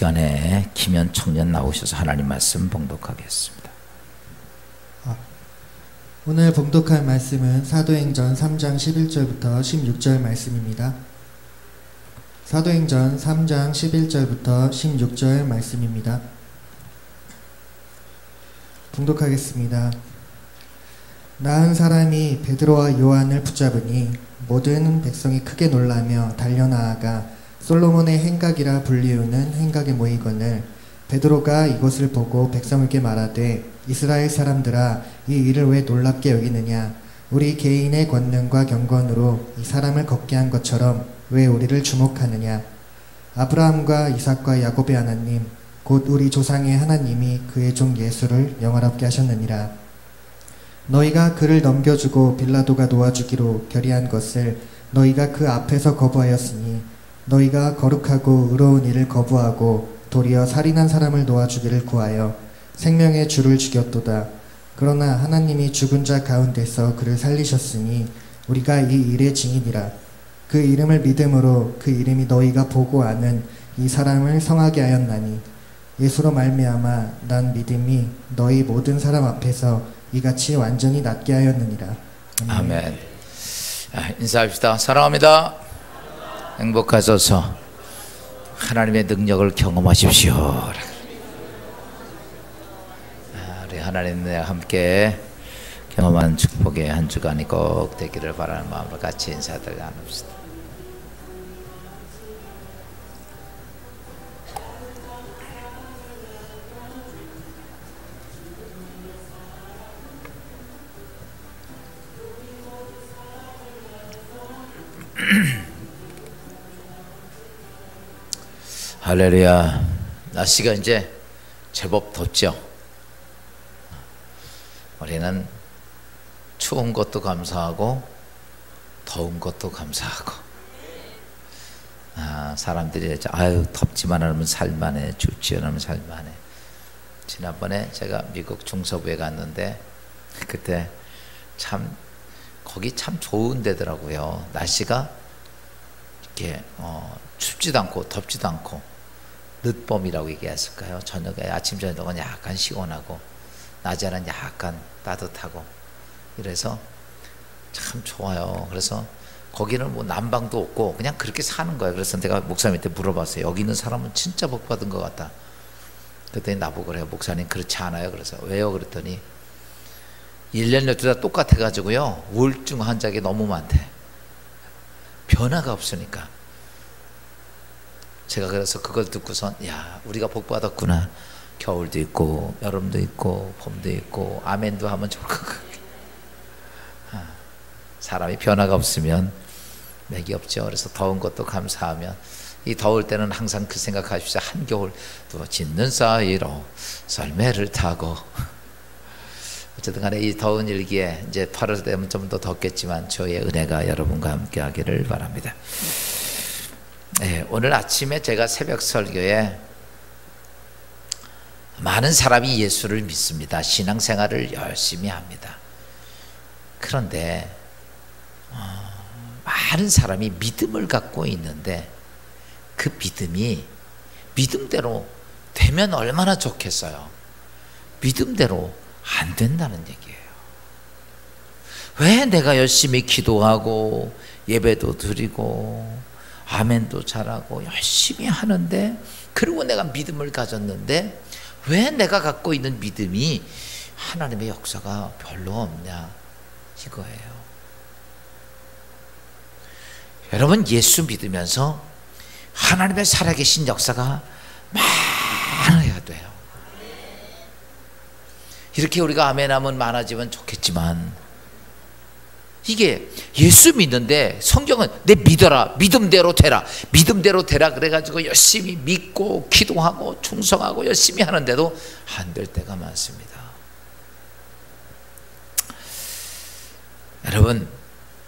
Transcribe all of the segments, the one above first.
시간에 김현 청년 나오셔서 하나님 말씀 봉독하겠습니다. 오늘 봉독할 말씀은 사도행전 3장 11절부터 16절 말씀입니다. 사도행전 3장 11절부터 16절 말씀입니다. 봉독하겠습니다. 나은 사람이 베드로와 요한을 붙잡으니 모든 백성이 크게 놀라며 달려나아가 솔로몬의 행각이라 불리우는 행각에 모이거늘 베드로가 이것을 보고 백성에게 말하되 이스라엘 사람들아 이 일을 왜 놀랍게 여기느냐 우리 개인의 권능과 경건으로 이 사람을 걷게 한 것처럼 왜 우리를 주목하느냐 아브라함과 이삭과 야곱의 하나님 곧 우리 조상의 하나님이 그의 종 예수를 영화롭게 하셨느니라. 너희가 그를 넘겨주고 빌라도가 놓아주기로 결의한 것을 너희가 그 앞에서 거부하였으니 너희가 거룩하고 의로운 일을 거부하고 도리어 살인한 사람을 놓아주기를 구하여 생명의 주를 죽였도다. 그러나 하나님이 죽은 자 가운데서 그를 살리셨으니 우리가 이 일의 증인이라. 그 이름을 믿음으로 그 이름이 너희가 보고 아는 이 사람을 성하게 하였나니 예수로 말미암아 난 믿음이 너희 모든 사람 앞에서 이같이 완전히 낫게 하였느니라. 아멘. 인사합시다. 사랑합니다. 행복하소서. 하나님의 능력을 경험하십시오. 우리 하나님과 함께 경험한 축복의 한 주간이 꼭 되기를 바라는 마음으로 같이 인사들 나눕시다. 할렐루야. 날씨가 이제 제법 덥죠. 우리는 추운 것도 감사하고 더운 것도 감사하고 사람들이 아유 덥지만 않으면 살만해 춥지 않으면 살만해. 지난번에 제가 미국 중서부에 갔는데 그때 참 거기 참 좋은 데더라고요. 날씨가 이렇게 춥지도 않고 덥지도 않고 늦봄이라고 얘기했을까요? 저녁에 아침 저녁은 약간 시원하고 낮에는 약간 따뜻하고 이래서 참 좋아요. 그래서 거기는 뭐 난방도 없고 그냥 그렇게 사는 거예요. 그래서 내가 목사님한테 물어봤어요. 여기 있는 사람은 진짜 복 받은 것 같다. 그랬더니 나보고 그래요. 목사님 그렇지 않아요. 그래서 왜요? 그랬더니 1년 12달 똑같아 가지고요 우울증 환자가 너무 많대. 변화가 없으니까. 제가 그래서 그걸 듣고선 야 우리가 복 받았구나. 겨울도 있고 여름도 있고 봄도 있고 아멘도 하면 좋을 것 같아. 사람이 변화가 없으면 맥이 없죠. 그래서 더운 것도 감사하면 이 더울 때는 항상 그 생각하십시오. 한겨울 또 짖는 사이로 썰매를 타고 어쨌든 간에 이 더운 일기에 이제 8월 되면 좀 더 덥겠지만 저의 은혜가 여러분과 함께 하기를 바랍니다. 네, 오늘 아침에 제가 새벽 설교에 많은 사람이 예수를 믿습니다. 신앙생활을 열심히 합니다. 그런데 많은 사람이 믿음을 갖고 있는데 그 믿음이 믿음대로 되면 얼마나 좋겠어요. 믿음대로 안 된다는 얘기예요. 왜 내가 열심히 기도하고 예배도 드리고 아멘도 잘하고 열심히 하는데 그리고 내가 믿음을 가졌는데 왜 내가 갖고 있는 믿음이 하나님의 역사가 별로 없냐 이거예요. 여러분 예수 믿으면서 하나님의 살아계신 역사가 많아야 돼요. 이렇게 우리가 아멘하면 많아지면 좋겠지만 이게 예수 믿는데 성경은 내 믿어라 믿음대로 되라 믿음대로 되라 그래가지고 열심히 믿고 기도하고 충성하고 열심히 하는데도 안 될 때가 많습니다. 여러분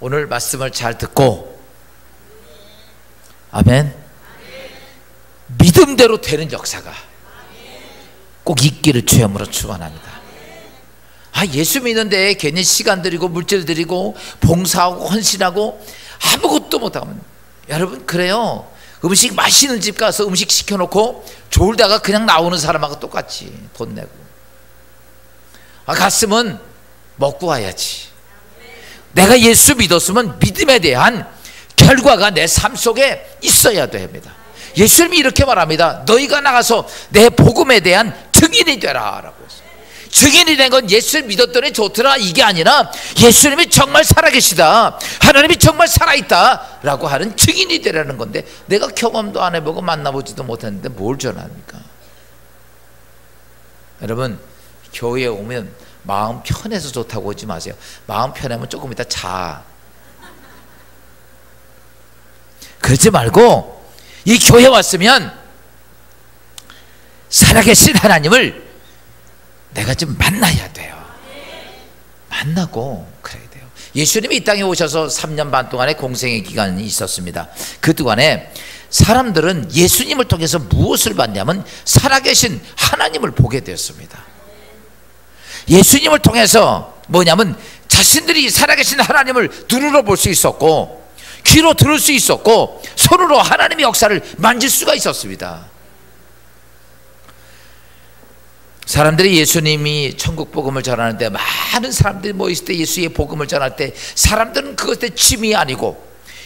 오늘 말씀을 잘 듣고 아멘 믿음대로 되는 역사가 꼭 있기를 주여으로 축원합니다. 예수 믿는데 괜히 시간 들이고 물질 들이고 봉사하고 헌신하고 아무것도 못하면 여러분 그래요. 음식 맛있는 집 가서 음식 시켜놓고 졸다가 그냥 나오는 사람하고 똑같이 돈 내고, 갔으면 먹고 와야지. 내가 예수 믿었으면 믿음에 대한 결과가 내 삶 속에 있어야 됩니다. 예수님이 이렇게 말합니다. 너희가 나가서 내 복음에 대한 증인이 되라 라고 했어요. 증인이 된 건 예수를 믿었더니 좋더라 이게 아니라 예수님이 정말 살아계시다, 하나님이 정말 살아있다 라고 하는 증인이 되라는 건데, 내가 경험도 안 해보고 만나보지도 못했는데 뭘 전합니까? 여러분, 교회에 오면 마음 편해서 좋다고 오지 마세요. 마음 편하면 조금 이따 자. 그러지 말고 이 교회 왔으면 살아계신 하나님을 내가 좀 만나야 돼요. 만나고 그래야 돼요. 예수님이 이 땅에 오셔서 3년 반 동안의 공생의 기간이 있었습니다. 그 동안에 사람들은 예수님을 통해서 무엇을 봤냐면 살아계신 하나님을 보게 되었습니다. 예수님을 통해서 뭐냐면 자신들이 살아계신 하나님을 눈으로 볼 수 있었고, 귀로 들을 수 있었고, 손으로 하나님의 역사를 만질 수가 있었습니다. 사람들이 예수님이 천국 복음을 전하는데, 많은 사람들이 모였을 때 예수의 복음을 전할 때 사람들은 그것에 취미 아니고,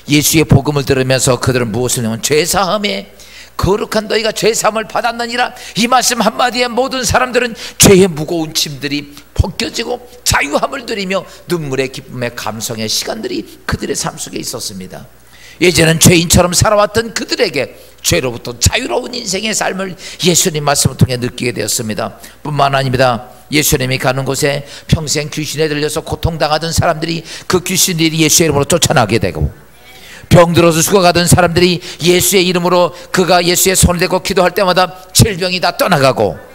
예수의 복음을 들으면서 그들은 무엇을 하냐면 죄사함에 거룩한 너희가 죄사함을 받았느니라, 이 말씀 한마디에 모든 사람들은 죄의 무거운 짐들이 벗겨지고 자유함을 누리며 눈물의 기쁨의 감성의 시간들이 그들의 삶 속에 있었습니다. 예전엔 죄인처럼 살아왔던 그들에게 죄로부터 자유로운 인생의 삶을 예수님 말씀을 통해 느끼게 되었습니다. 뿐만 아닙니다. 예수님이 가는 곳에 평생 귀신에 들려서 고통당하던 사람들이 그 귀신들이 예수의 이름으로 쫓아나게 되고, 병들어서 죽어가던 사람들이 예수의 이름으로 그가 예수의 손을 대고 기도할 때마다 질병이 다 떠나가고,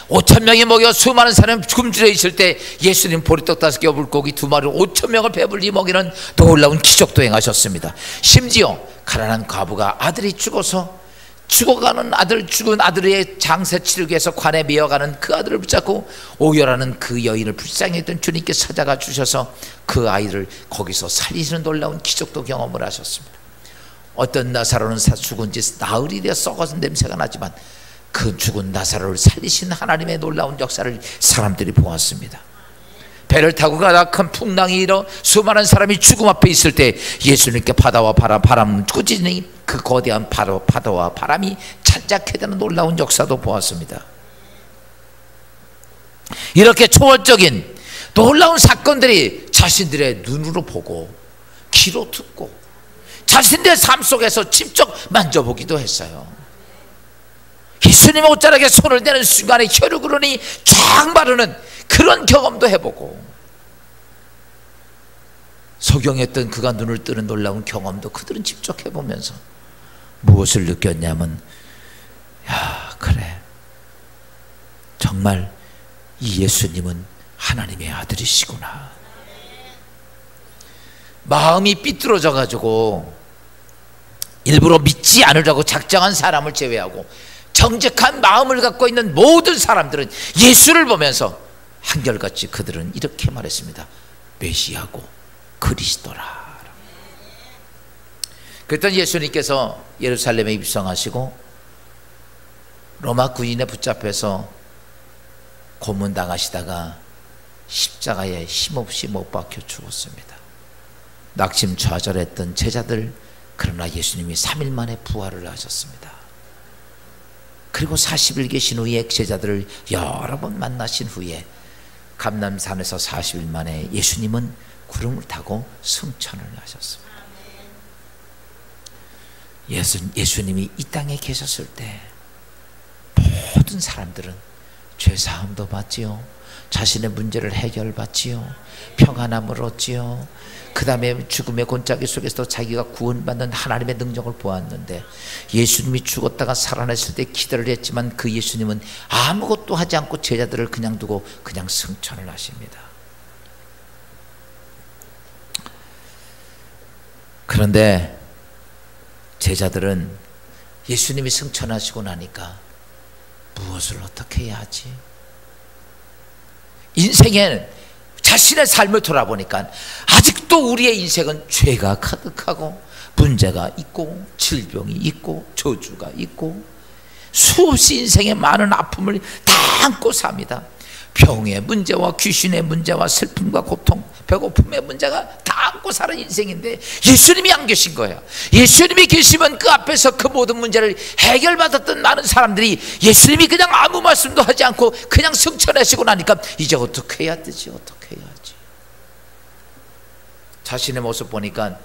5,000명이 모여 수많은 사람이 굶주려 있을 때 예수님 보리떡 5개 물고기 2마리 5,000명을 배불리 먹이는 놀라운 기적도 행하셨습니다. 심지어 가난한 과부가 아들이 죽어서 죽어가는 아들, 죽은 아들의 장세 치르기 위해서 관에 메어가는 그 아들을 붙잡고 오열하는 그 여인을 불쌍히 했던 주님께 찾아가 주셔서 그 아이를 거기서 살리시는 놀라운 기적도 경험을 하셨습니다. 어떤 나사로는 죽은 지 나흘이 되어 썩어진 냄새가 나지만 그 죽은 나사로를 살리신 하나님의 놀라운 역사를 사람들이 보았습니다. 배를 타고 가다 큰 풍랑이 일어 수많은 사람이 죽음 앞에 있을 때 예수님께 바다와 바람 꾸짖으니 그 거대한 파도와 바람이 찬잡게 되는 놀라운 역사도 보았습니다. 이렇게 초월적인 놀라운 사건들이 자신들의 눈으로 보고 귀로 듣고 자신들의 삶 속에서 직접 만져보기도 했어요. 예수님의 옷자락에 손을 대는 순간에 혈육 흐르니 쫙 마르는 그런 경험도 해보고, 소경했던 그가 눈을 뜨는 놀라운 경험도 그들은 직접 해보면서 무엇을 느꼈냐면, 야, 그래, 정말 이 예수님은 하나님의 아들이시구나. 마음이 삐뚤어져 가지고 일부러 믿지 않으려고 작정한 사람을 제외하고 정직한 마음을 갖고 있는 모든 사람들은 예수를 보면서 한결같이 그들은 이렇게 말했습니다. 메시아고 그리스도라. 그랬더니 예수님께서 예루살렘에 입성하시고 로마 군인에 붙잡혀서 고문당하시다가 십자가에 힘없이 못 박혀 죽었습니다. 낙심좌절했던 제자들, 그러나 예수님이 3일 만에 부활을 하셨습니다. 그리고 40일 계신 후에 제자들을 여러 번 만나신 후에 감람산에서 40일 만에 예수님은 구름을 타고 승천을 하셨습니다. 예수님이 이 땅에 계셨을 때 모든 사람들은 죄사함도 받지요, 자신의 문제를 해결받지요, 평안함을 얻지요. 그 다음에 죽음의 골짜기 속에서 자기가 구원받는 하나님의 능력을 보았는데, 예수님이 죽었다가 살아났을 때 기도를 했지만 그 예수님은 아무것도 하지 않고 제자들을 그냥 두고 그냥 승천을 하십니다. 그런데 제자들은 예수님이 승천하시고 나니까 무엇을 어떻게 해야 하지? 인생에는 자신의 삶을 돌아보니까 아직도 우리의 인생은 죄가 가득하고 문제가 있고 질병이 있고 저주가 있고 수없이 인생의 많은 아픔을 다 안고 삽니다. 병의 문제와 귀신의 문제와 슬픔과 고통, 배고픔의 문제가 다 안고 사는 인생인데 예수님이 안 계신 거예요. 예수님이 계시면 그 앞에서 그 모든 문제를 해결받았던 많은 사람들이 예수님이 그냥 아무 말씀도 하지 않고 그냥 승천하시고 나니까 이제 어떻게 해야 되지? 어떻게 해야지? 자신의 모습 보니까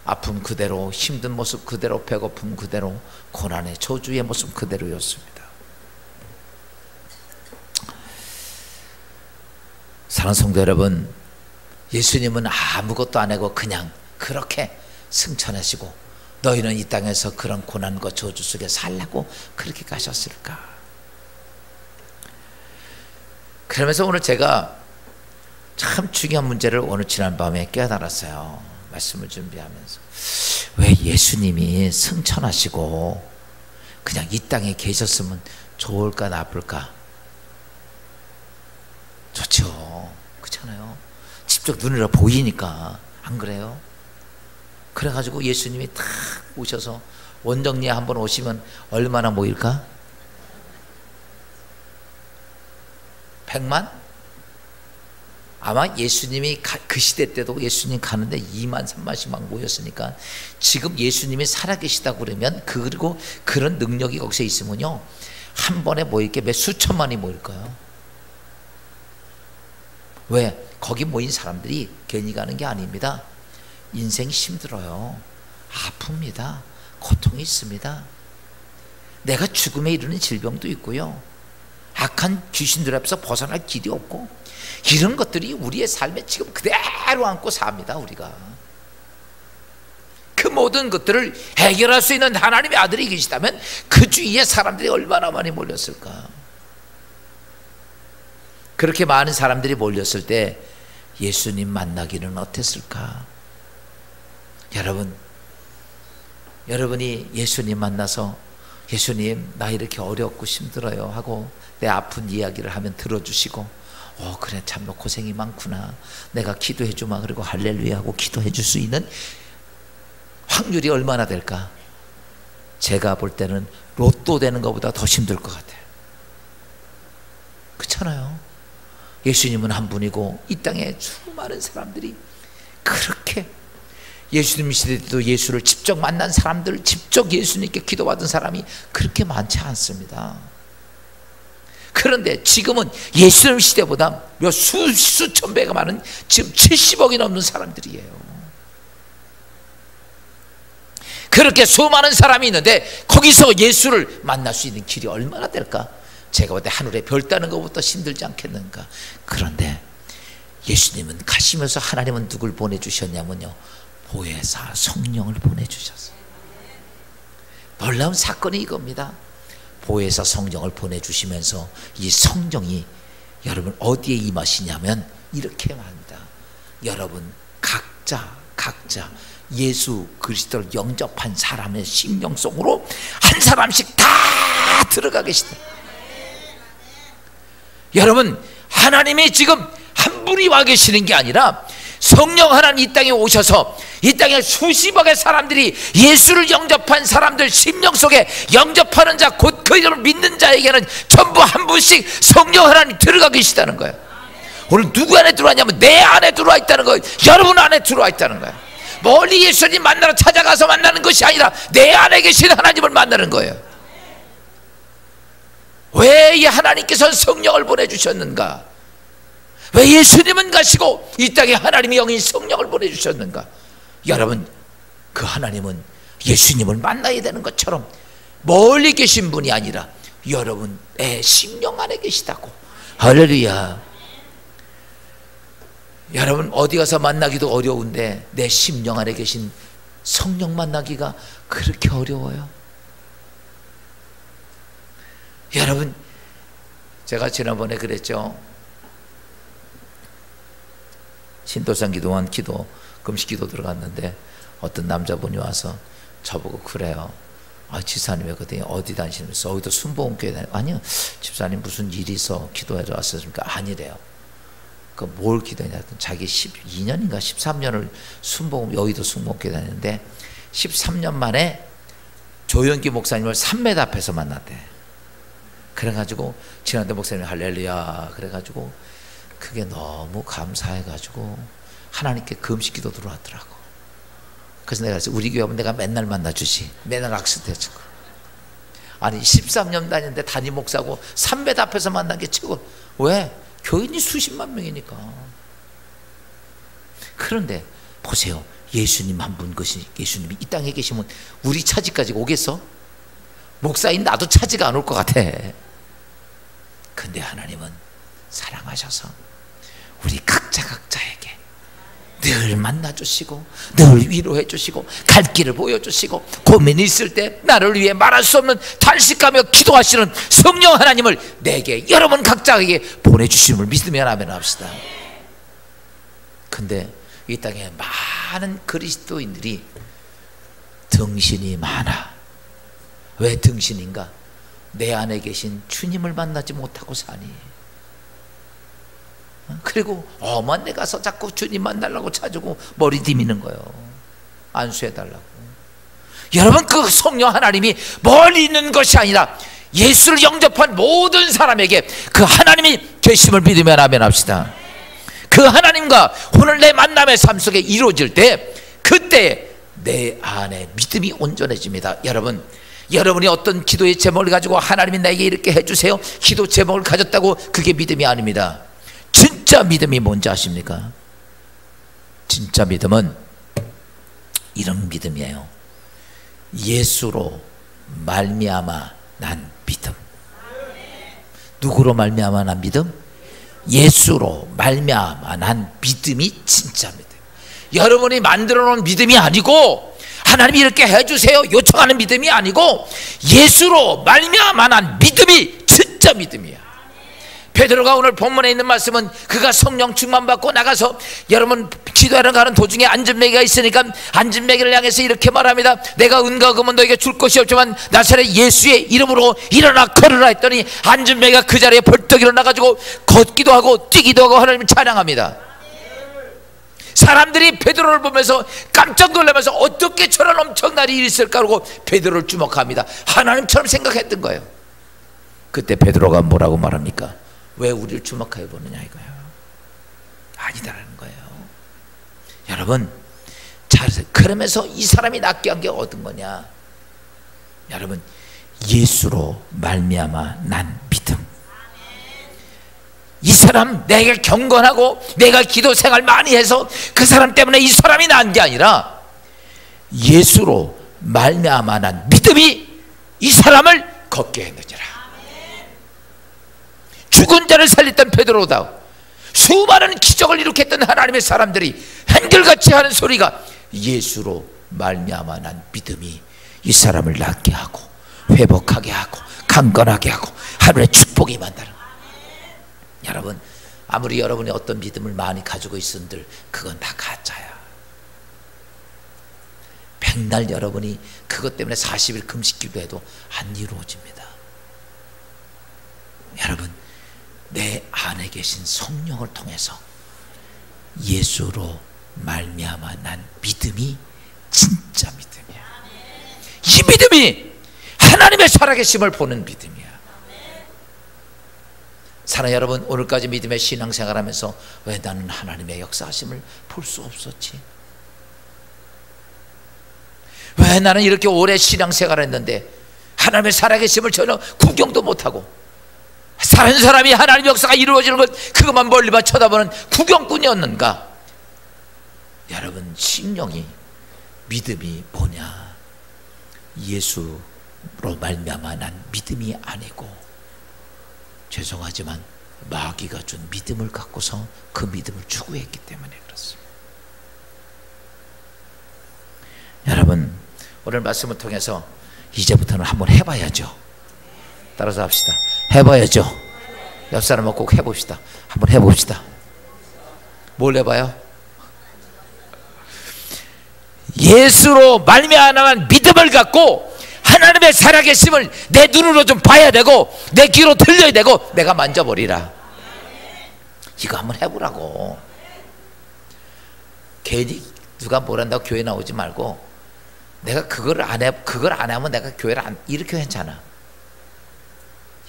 아픔 그대로, 힘든 모습 그대로, 배고픔 그대로, 고난의 저주의 모습 그대로였습니다. 사랑하는 성도 여러분, 예수님은 아무것도 안 하고 그냥 그렇게 승천하시고 너희는 이 땅에서 그런 고난과 저주 속에 살라고 그렇게 가셨을까? 그러면서 오늘 제가 참 중요한 문제를 오늘 지난밤에 깨달았어요. 말씀을 준비하면서 왜 예수님이 승천하시고 그냥 이 땅에 계셨으면 좋을까 나쁠까? 좋죠. 그렇잖아요. 직접 눈으로 보이니까. 안 그래요? 그래가지고 예수님이 탁 오셔서 원정리에 한번 오시면 얼마나 모일까? 100만? 아마 예수님이 그 시대 때도 예수님 가는데 2만 3만씩 막 모였으니까 지금 예수님이 살아계시다고 그러면 그리고 그런 능력이 거기서 있으면요 한 번에 모일 게 몇 수천만이 모일 거예요. 왜? 거기 모인 사람들이 괜히 가는 게 아닙니다. 인생이 힘들어요. 아픕니다. 고통이 있습니다. 내가 죽음에 이르는 질병도 있고요. 악한 귀신들 앞에서 벗어날 길이 없고 이런 것들이 우리의 삶에 지금 그대로 안고 삽니다. 우리가 그 모든 것들을 해결할 수 있는 하나님의 아들이 계시다면 그 주위에 사람들이 얼마나 많이 몰렸을까. 그렇게 많은 사람들이 몰렸을 때 예수님 만나기는 어땠을까? 여러분이 예수님 만나서 예수님 나 이렇게 어렵고 힘들어요 하고 내 아픈 이야기를 하면 들어주시고 그래 참 너 고생이 많구나 내가 기도해 주마 그리고 할렐루야 하고 기도해 줄 수 있는 확률이 얼마나 될까? 제가 볼 때는 로또 되는 것보다 더 힘들 것 같아요. 그렇잖아요. 예수님은 한 분이고 이 땅에 수많은 사람들이 그렇게 예수님 시대 때도 예수를 직접 만난 사람들, 직접 예수님께 기도받은 사람이 그렇게 많지 않습니다. 그런데 지금은 예수님 시대보다 수천 배가 많은 지금 70억이 넘는 사람들이에요. 그렇게 수많은 사람이 있는데 거기서 예수를 만날 수 있는 길이 얼마나 될까? 제가 볼 때 하늘에 별 따는 것부터 힘들지 않겠는가? 그런데 예수님은 가시면서 하나님은 누굴 보내주셨냐면요 보혜사 성령을 보내주셨어요. 놀라운 사건이 이겁니다. 보혜사 성령을 보내주시면서 이 성령이 여러분 어디에 임하시냐면 이렇게 말합니다. 여러분 각자 예수 그리스도를 영접한 사람의 심령 속으로 한 사람씩 다 들어가 계시다. 여러분 하나님이 지금 한 분이 와 계시는 게 아니라 성령 하나님 이 땅에 오셔서 이 땅에 수십억의 사람들이 예수를 영접한 사람들 심령 속에 영접하는 자 곧 그 이름을 믿는 자에게는 전부 한 분씩 성령 하나님 들어가 계시다는 거예요. 오늘 누구 안에 들어왔냐면 내 안에 들어와 있다는 거예요. 여러분 안에 들어와 있다는 거예요. 멀리 예수님 만나러 찾아가서 만나는 것이 아니라 내 안에 계신 하나님을 만나는 거예요. 왜 이 하나님께서 성령을 보내주셨는가? 왜 예수님은 가시고 이 땅에 하나님의 영인 성령을 보내주셨는가? 여러분 그 하나님은 예수님을 만나야 되는 것처럼 멀리 계신 분이 아니라 여러분의 심령 안에 계시다고. 할렐루야. 여러분 어디 가서 만나기도 어려운데 내 심령 안에 계신 성령 만나기가 그렇게 어려워요? 여러분 제가 지난번에 그랬죠. 신도산 기도원 기도 금식 기도 들어갔는데 어떤 남자분이 와서 저보고 그래요. 집사님 그때 어디 다니시면서 어디도 순복음교회 다니고 아니요 집사님 무슨 일이 있어 기도하러 왔습니까? 아니래요. 그 뭘 기도했냐 자기 12년인가 13년을 순복음 여의도 순복음교회 다녔는데 13년 만에 조영기 목사님을 3m 앞에서 만났대. 그래가지고 지난해 목사님 할렐루야 그래가지고 그게 너무 감사해가지고 하나님께 금식기도 들어왔더라고. 그래서 내가 우리 교회 오면 내가 맨날 만나주지, 맨날 악수대주고. 아니 13년 다녔는데 담임 목사고 3m 앞에서 만난 게 최고. 왜? 교인이 수십만 명이니까. 그런데 보세요, 예수님 한 분, 것이 예수님이 이 땅에 계시면 우리 차지까지 오겠어? 목사인 나도 차지가 안 올 것 같아. 근데 하나님은 사랑하셔서 우리 각자에게 늘 만나주시고 늘 위로해 주시고 갈 길을 보여주시고 고민이 있을 때 나를 위해 말할 수 없는 탄식하며 기도하시는 성령 하나님을 내게 여러분 각자에게 보내주심을 믿으면 아멘 합시다. 근데 이 땅에 많은 그리스도인들이 등신이 많아. 왜 등신인가? 내 안에 계신 주님을 만나지 못하고 사니. 그리고 엄한 데 가서 자꾸 주님 만나려고 찾고 머리 디미는 거예요. 안수해달라고. 여러분, 그 성령 하나님이 멀리 있는 것이 아니라 예수를 영접한 모든 사람에게 그 하나님이 계심을 믿으면 아멘 합시다. 그 하나님과 오늘 내 만남의 삶 속에 이루어질 때 그때 내 안에 믿음이 온전해집니다. 여러분, 여러분이 어떤 기도의 제목을 가지고 하나님이 나에게 이렇게 해주세요 기도 제목을 가졌다고 그게 믿음이 아닙니다. 진짜 믿음이 뭔지 아십니까? 진짜 믿음은 이런 믿음이에요. 예수로 말미암아 난 믿음. 누구로 말미암아 난 믿음? 예수로 말미암아 난 믿음이 진짜 믿음. 여러분이 만들어 놓은 믿음이 아니고 하나님이 이렇게 해주세요 요청하는 믿음이 아니고 예수로 말미암아 난 믿음이 진짜 믿음이야. 베드로가 오늘 본문에 있는 말씀은 그가 성령 충만 받고 나가서 여러분 기도하러 가는 도중에 안전매기가 있으니까 안전매기를 향해서 이렇게 말합니다. 내가 은과 금은 너에게 줄 것이 없지만 나사렛 예수의 이름으로 일어나 걸으라 했더니 안전매기가 그 자리에 벌떡 일어나가지고 걷기도 하고 뛰기도 하고 하나님을 찬양합니다. 사람들이 베드로를 보면서 깜짝 놀라면서 어떻게 저런 엄청난 일이 있을까 하고 베드로를 주목합니다. 하나님처럼 생각했던 거예요. 그때 베드로가 뭐라고 말합니까? 왜 우리를 주목해 보느냐 이거예요. 아니다라는 거예요. 여러분 잘하세요. 그러면서 이 사람이 낫게 한 게 얻은 거냐? 여러분 예수로 말미암아 난 믿음. 이 사람 내가 경건하고 내가 기도 생활 많이 해서 그 사람 때문에 이 사람이 난 게 아니라 예수로 말미암아 난 믿음이 이 사람을 걷게 했느니라. 죽은 자를 살렸던 베드로다 수많은 기적을 일으켰던 하나님의 사람들이 한결같이 하는 소리가 예수로 말미암아 난 믿음이 이 사람을 낫게 하고 회복하게 하고 강건하게 하고 하늘의 축복이 만나는. 여러분 아무리 여러분이 어떤 믿음을 많이 가지고 있은들 그건 다 가짜야. 백날 여러분이 그것 때문에 40일 금식 기도해도 안 이루어집니다. 여러분 내 안에 계신 성령을 통해서 예수로 말미암아 난 믿음이 진짜 믿음이야. 이 믿음이 하나님의 살아계심을 보는 믿음이야. 사랑하는 여러분, 오늘까지 믿음의 신앙생활하면서 왜 나는 하나님의 역사하심을 볼 수 없었지? 왜 나는 이렇게 오래 신앙생활을 했는데 하나님의 살아계심을 전혀 구경도 못하고 사는 사람이 하나님의 역사가 이루어지는 것 그것만 멀리만 쳐다보는 구경꾼이었는가? 여러분 신령이 믿음이 뭐냐? 예수로 말미암아 난 믿음이 아니고 죄송하지만 마귀가 준 믿음을 갖고서 그 믿음을 추구했기 때문에 그렇습니다. 여러분 오늘 말씀을 통해서 이제부터는 한번 해봐야죠. 따라서 합시다. 해봐야죠. 옆 사람하고 꼭 해봅시다. 한번 해봅시다. 뭘 해봐요? 예수로 말미암아 믿음을 갖고 하나님의 살아계심을 내 눈으로 좀 봐야 되고 내 귀로 들려야 되고 내가 만져버리라. 이거 한번 해보라고. 괜히 누가 뭘 한다고 교회 나오지 말고 내가 그걸 안 하면 내가 교회를 이렇게 괜찮아.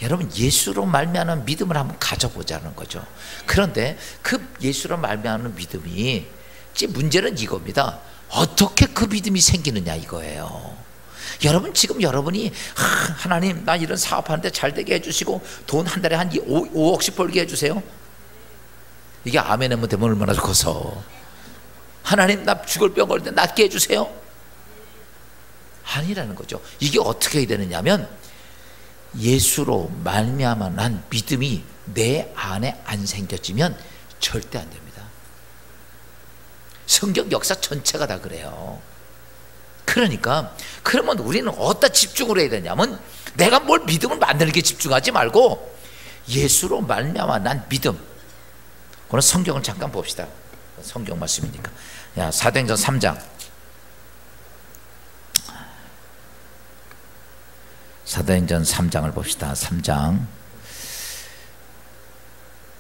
여러분, 예수로 말미암은 믿음을 한번 가져보자는 거죠. 그런데 그 예수로 말미암은 믿음이, 문제는 이겁니다. 어떻게 그 믿음이 생기느냐 이거예요. 여러분, 지금 여러분이 하나님 나 이런 사업하는데 잘 되게 해주시고 돈 한 달에 한 5억씩 벌게 해주세요. 이게 아멘 하면 되면 얼마나 좋겠어. 하나님 나 죽을 병 걸릴 때 낫게 해주세요. 아니라는 거죠. 이게 어떻게 해야 되느냐면, 예수로 말미암아 난 믿음이 내 안에 안 생겨지면 절대 안 됩니다. 성경 역사 전체가 다 그래요. 그러니까 그러면 우리는 어디다 집중을 해야 되냐면, 내가 뭘 믿음을 만드는 게 집중하지 말고 예수로 말미암아 난 믿음. 오늘 성경을 잠깐 봅시다. 성경 말씀이니까. 사도행전 3장. 사도행전 3장을 봅시다. 3장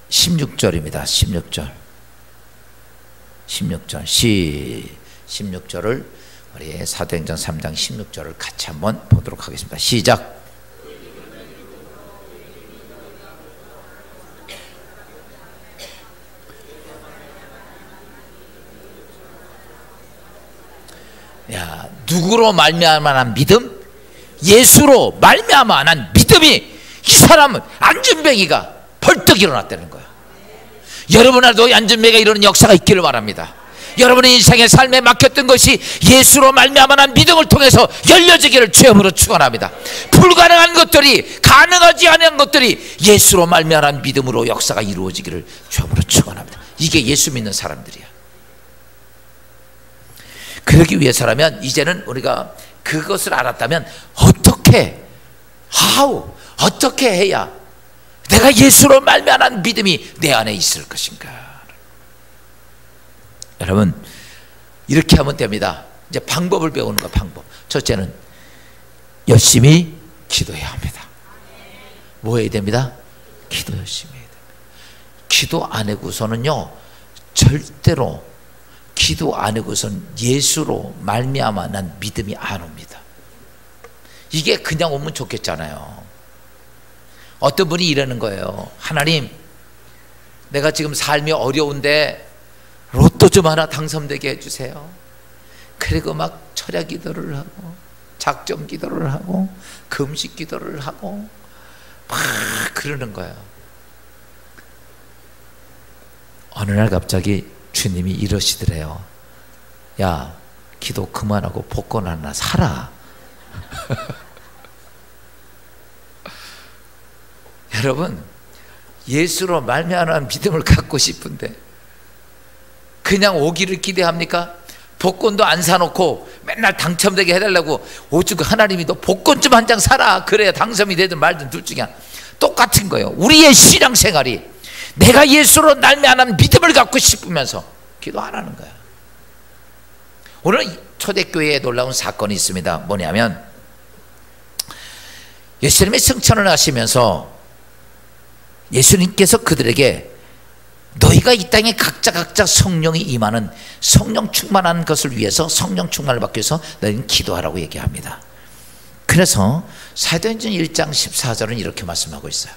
16절입니다. 16절 16절을 우리 사도행전 3장 16절을 같이 한번 보도록 하겠습니다. 시작. 누구로 말미암아 난 믿음? 예수로 말미암아 난 믿음이, 이 사람은 안전뱅이가 벌떡 일어났다는 거야. 여러분에도 안전뱅이가 이러는 역사가 있기를 바랍니다. 여러분의 인생의 삶에 막혔던 것이 예수로 말미암아 난 믿음을 통해서 열려지기를 주여으로 축원합니다. 불가능한 것들이, 가능하지 않은 것들이 예수로 말미암아 난 믿음으로 역사가 이루어지기를 주여으로 축원합니다. 이게 예수 믿는 사람들이야. 그러기 위해서라면 이제는 우리가 그것을 알았다면 어떻게 해야 내가 예수로 말미암은 믿음이 내 안에 있을 것인가. 여러분, 이렇게 하면 됩니다. 이제 방법을 배우는 거. 방법 첫째는 열심히 기도해야 합니다. 뭐 해야 됩니다? 기도 열심히 해야 됩니다. 기도 안 하고서는요, 절대로 기도 안 하고선 예수로 말미암아 난 믿음이 안 옵니다. 이게 그냥 오면 좋겠잖아요. 어떤 분이 이러는 거예요. 하나님, 내가 지금 삶이 어려운데 로또 좀 하나 당첨되게 해주세요. 그리고 막 철야 기도를 하고 작정 기도를 하고 금식 기도를 하고 막 그러는 거예요. 어느 날 갑자기 주님이 이러시더래요. 야, 기도 그만하고 복권 하나 사라. 여러분, 예수로 말미암은 믿음을 갖고 싶은데 그냥 오기를 기대합니까? 복권도 안 사놓고 맨날 당첨되게 해달라고 오죽 하나님이 너 복권 좀 한 장 사라, 그래야 당첨이 되든 말든 둘 중에 하나. 똑같은 거예요. 우리의 신앙생활이 내가 예수로 말미암은 믿음을 갖고 싶으면서 기도 안 하는 거야. 오늘 초대교회에 놀라운 사건이 있습니다. 뭐냐면 예수님이 승천을 하시면서 예수님께서 그들에게 너희가 이 땅에 각자 성령이 임하는, 성령 충만한 것을 위해서, 성령 충만을 받기 위해서 너희는 기도하라고 얘기합니다. 그래서 사도행전 1장 14절은 이렇게 말씀하고 있어요.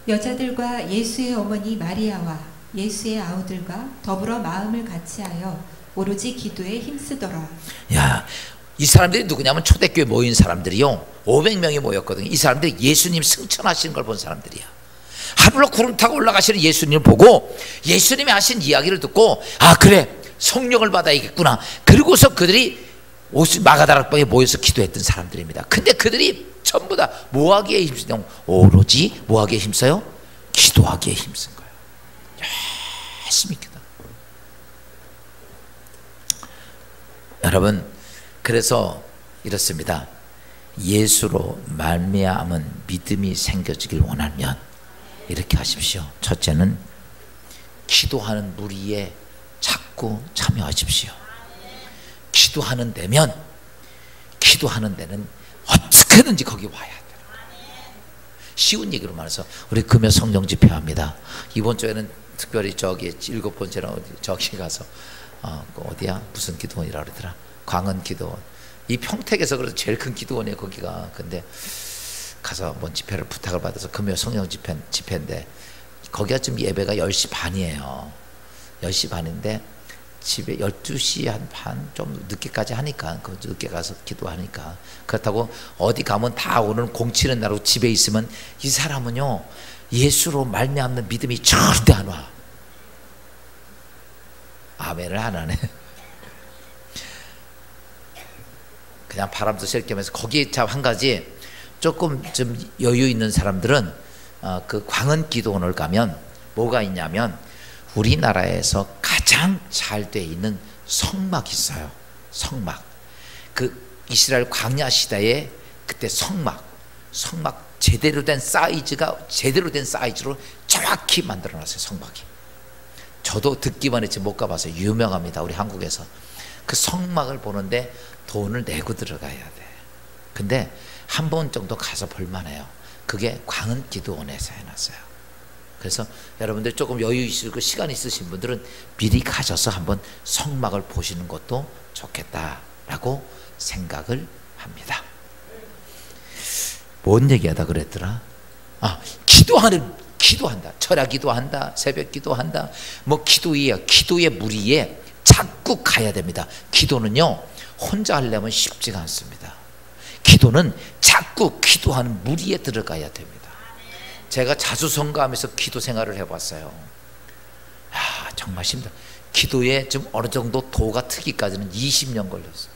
여자들과 예수의 어머니 마리아와 예수의 아우들과 더불어 마음을 같이하여 오로지 기도에 힘쓰더라. 야, 이 사람들이 누구냐면 초대교회 모인 사람들이요, 500명이 모였거든요. 이 사람들이 예수님 승천하시는 걸 본 사람들이야. 하늘로 구름 타고 올라가시는 예수님을 보고 예수님이 하신 이야기를 듣고, 아 그래, 성령을 받아야겠구나. 그리고서 그들이 마가다락방에 모여서 기도했던 사람들입니다. 근데 그들이 전부 다 뭐하기에 힘쓰냐? 오로지 뭐하기에 힘써요? 기도하기에 힘쓴 거예요. 열심히 기도. 여러분, 그래서 이렇습니다. 예수로 말미암은 믿음이 생겨지길 원하면 이렇게 하십시오. 첫째는 기도하는 무리에 자꾸 참여하십시오. 기도하는 데는 어떻게든지 거기 와야 돼요. 쉬운 얘기로 말해서 우리 금요 성령 집회합니다. 이번 주에는 특별히 저기 7번째는 저기 가서 어디야? 무슨 기도원이라 그러더라? 광은 기도원. 이 평택에서 그래도 제일 큰 기도원이에요 거기가. 근데 가서 뭔 집회를 부탁을 받아서 금요 성령 집회인데 거기가 지금 예배가 10시 반이에요. 10시 반인데 집에 12시 한 반 좀 늦게까지 하니까 늦게 가서 기도하니까 그렇다고 어디 가면 다 오늘 공치는 날로 집에 있으면 이 사람은요 예수로 말미암는 믿음이 절대 안 와. 아멘을 안 하네. 그냥 바람도 쐴 겸해서 거기에 참 한 가지 조금 좀 여유 있는 사람들은 그 광은 기도원을 가면 뭐가 있냐면 우리나라에서 가장 잘 돼 있는 성막이 있어요. 성막. 그 이스라엘 광야 시대에 그때 성막 제대로 된 사이즈로 정확히 만들어 놨어요. 성막이. 저도 듣기만 했지 못 가봐서 유명합니다. 우리 한국에서. 그 성막을 보는데 돈을 내고 들어가야 돼. 근데 한 번 정도 가서 볼만해요. 그게 광은 기도원에서 해놨어요. 그래서 여러분들 조금 여유 있으시고 시간 있으신 분들은 미리 가셔서 한번 성막을 보시는 것도 좋겠다라고 생각을 합니다. 뭔 얘기하다 그랬더라? 기도한다. 철야 기도한다. 새벽 기도한다. 뭐 기도의 무리에 자꾸 가야 됩니다. 기도는요 혼자 하려면 쉽지가 않습니다. 기도는 자꾸 기도하는 무리에 들어가야 됩니다. 제가 자주 성가하면서 기도 생활을 해봤어요. 정말 힘들어. 기도에 좀 어느 정도 도가 트기까지는 20년 걸렸어요.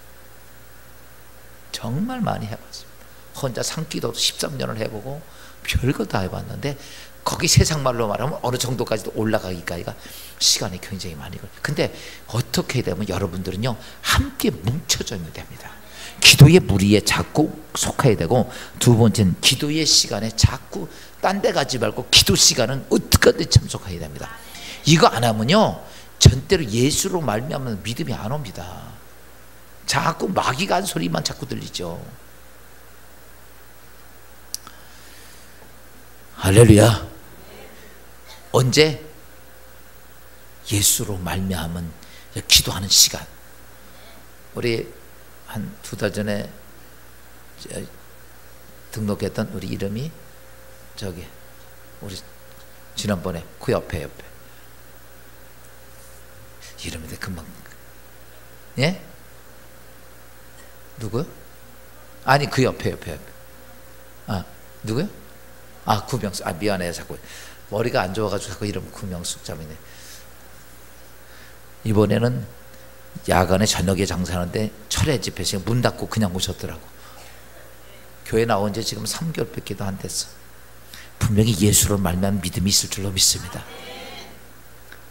정말 많이 해봤습니다. 혼자 산기도도 13년을 해보고 별거 다 해봤는데 거기 세상 말로 말하면 어느 정도까지도 올라가기까지가 시간이 굉장히 많이 걸려요. 근데 어떻게 되면 여러분들은요 함께 뭉쳐져야 됩니다. 기도의 무리에 자꾸 속해야 되고, 두 번째는 기도의 시간에 자꾸 딴 데 가지 말고 기도 시간은 어떻게든 참석해야 됩니다. 이거 안 하면요 전대로 예수로 말미암는 믿음이 안 옵니다. 자꾸 마귀가 한 소리만 자꾸 들리죠. 할렐루야. 언제? 예수로 말미암은 기도하는 시간. 우리 한 2달 전에 등록했던 우리 이름이 저기 우리 지난번에 그 옆에 이름인데 금방 예? 누구요? 아니 그 옆에 누구요? 구명숙. 미안해요. 자꾸 머리가 안 좋아가지고 자꾸 이름 구명숙 자매네. 이번에는 야간에 저녁에 장사하는데 철야 집회 시간 문 닫고 그냥 오셨더라고. 교회 나온 지 지금 3개월밖에도 안 됐어. 분명히 예수로 말미암은 믿음이 있을 줄로 믿습니다.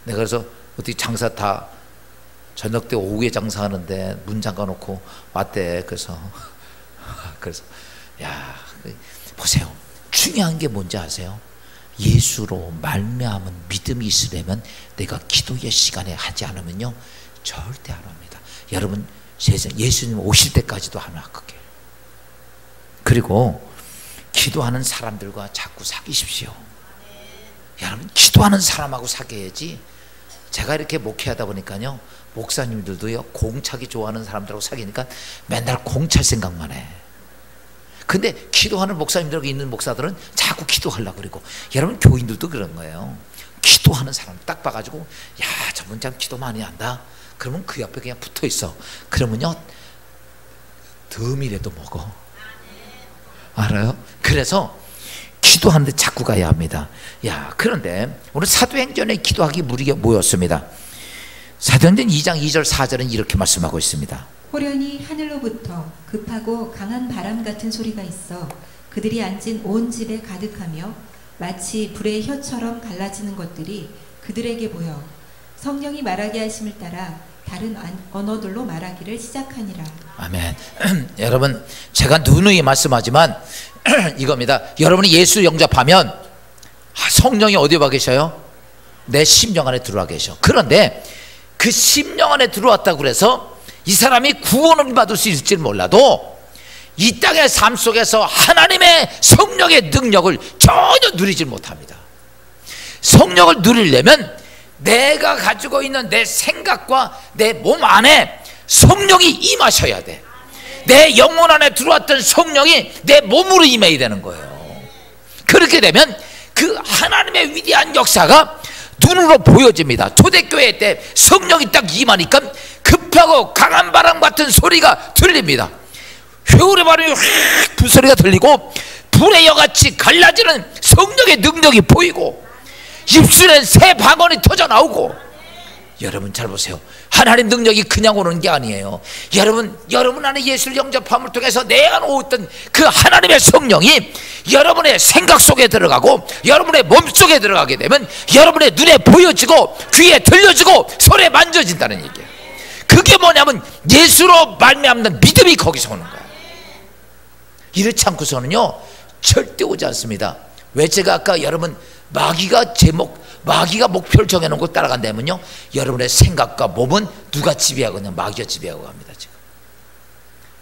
내가 그래서 어떻게 장사 다 저녁 때 오후에 장사하는데 문 잠가놓고 왔대. 그래서 야 보세요. 중요한 게 뭔지 아세요? 예수로 말미암은 믿음이 있으려면 내가 기도의 시간에 하지 않으면요 절대 안 옵니다. 여러분 세상 예수님 오실 때까지도 안 와. 그게. 그리고 기도하는 사람들과 자꾸 사귀십시오. 여러분 기도하는 사람하고 사귀어야지. 제가 이렇게 목회하다 보니까요 목사님들도요 공차기 좋아하는 사람들하고 사귀니까 맨날 공찰 생각만 해. 근데 기도하는 목사님들하고 있는 목사들은 자꾸 기도하려고 그러고, 여러분 교인들도 그런 거예요. 기도하는 사람 딱 봐가지고 야 저분 참 기도 많이 한다. 그러면 그 옆에 그냥 붙어 있어. 그러면요 덤이라도 먹어. 알아요? 그래서 기도하는데 자꾸 가야 합니다. 그런데 오늘 사도행전에 기도하기 무리가 모였습니다. 사도행전 2장 2절 4절은 이렇게 말씀하고 있습니다. 호련히 하늘로부터 급하고 강한 바람 같은 소리가 있어 그들이 앉은 온 집에 가득하며 마치 불의 혀처럼 갈라지는 것들이 그들에게 보여 성령이 말하게 하심을 따라 다른 언어들로 말하기를 시작하니라. 아멘. 여러분 제가 누누이 말씀하지만 이겁니다. 여러분이 예수 영접하면 성령이 어디에 와 계셔요? 내 심령 안에 들어와 계셔. 그런데 그 심령 안에 들어왔다고 그래서 이 사람이 구원을 받을 수 있을지 몰라도 이 땅의 삶 속에서 하나님의 성령의 능력을 전혀 누리지 못합니다. 성령을 누리려면 내가 가지고 있는 내 생각과 내 몸 안에 성령이 임하셔야 돼. 내 영혼 안에 들어왔던 성령이 내 몸으로 임해야 되는 거예요. 그렇게 되면 그 하나님의 위대한 역사가 눈으로 보여집니다. 초대교회 때 성령이 딱 임하니까 급하고 강한 바람 같은 소리가 들립니다. 회오리 바람이 확 불소리가 들리고 불의 여같이 갈라지는 성령의 능력이 보이고 입술엔 새 방언이 터져 나오고. 여러분 잘 보세요. 하나님 능력이 그냥 오는 게 아니에요. 여러분 안에 예수를 영접함을 통해서 내 안에 오던 그 하나님의 성령이 여러분의 생각 속에 들어가고 여러분의 몸 속에 들어가게 되면 여러분의 눈에 보여지고 귀에 들려지고 손에 만져진다는 얘기예요. 그게 뭐냐면 예수로 말미암는 믿음이 거기서 오는 거예요. 이렇지 않고서는요 절대 오지 않습니다. 왜 제가 아까 여러분 마귀가 목표를 정해놓은 거 따라간다면요, 여러분의 생각과 몸은 누가 지배하거든요? 마귀가 지배하고 갑니다. 지금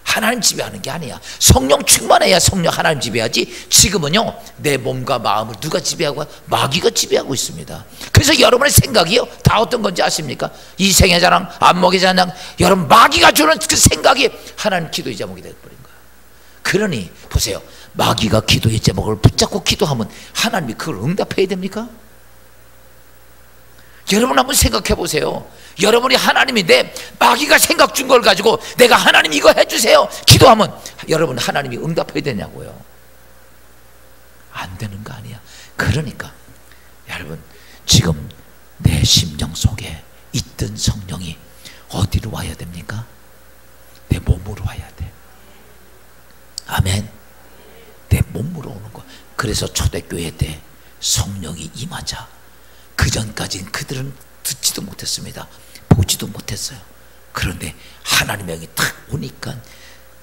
하나님 지배하는 게 아니야. 성령 충만해야 성령 하나님 지배하지. 지금은요 내 몸과 마음을 누가 지배하고? 마귀가 지배하고 있습니다. 그래서 여러분의 생각이요 다 어떤 건지 아십니까? 이생의 자랑, 안목의 자랑, 여러분 마귀가 주는 그 생각이 하나님 기도의 제목이 되어버린 거야. 그러니 보세요, 마귀가 기도의 제목을 붙잡고 기도하면 하나님이 그걸 응답해야 됩니까? 여러분 한번 생각해 보세요. 여러분이 하나님인데 마귀가 생각 준 걸 가지고 내가 하나님 이거 해주세요 기도하면 여러분 하나님이 응답해야 되냐고요? 안 되는 거 아니야. 그러니까 여러분 지금 내 심령 속에 있던 성령이 어디로 와야 됩니까? 내 몸으로 와야 돼. 아멘. 내 몸으로 오는 거. 그래서 초대교회 때 성령이 임하자 그 전까지는 그들은 듣지도 못했습니다. 보지도 못했어요. 그런데 하나님의 영이 탁 오니까